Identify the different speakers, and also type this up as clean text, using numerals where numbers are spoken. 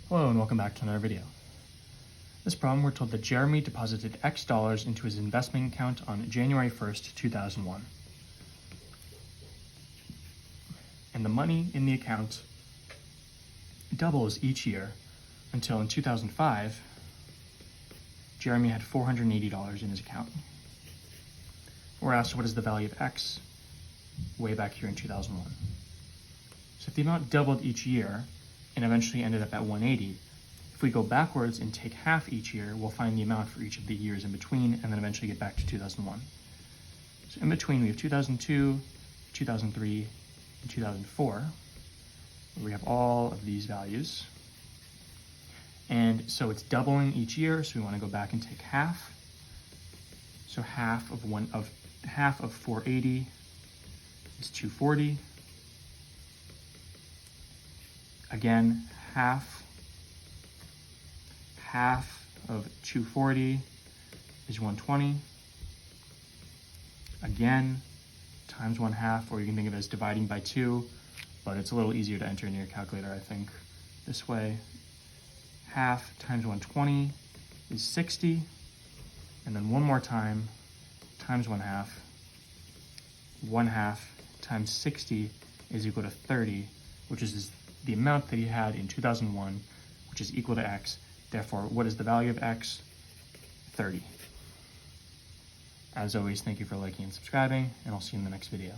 Speaker 1: Hello and welcome back to another video. This problem, we're told that Jeremy deposited X dollars into his investment account on January 1st, 2001. And the money in the account doubles each year until in 2005, Jeremy had $480 in his account. We're asked what is the value of X way back here in 2001. So if the amount doubled each year and eventually ended up at 180, if we go backwards and take half each year, we'll find the amount for each of the years in between and then eventually get back to 2001. So in between we have 2002, 2003, and 2004, where we have all of these values. And so it's doubling each year, so we want to go back and take half. So half of 480 is 240. Again, half of 240 is 120. Again, times 1/2, or you can think of it as dividing by 2, but it's a little easier to enter in your calculator, I think, this way. Half times 120 is 60, and then one more time, times 1/2. 1/2 times 60 is equal to 30, which is the amount that he had in 2001, which is equal to X. Therefore, what is the value of X? 30. As always, thank you for liking and subscribing, and I'll see you in the next video.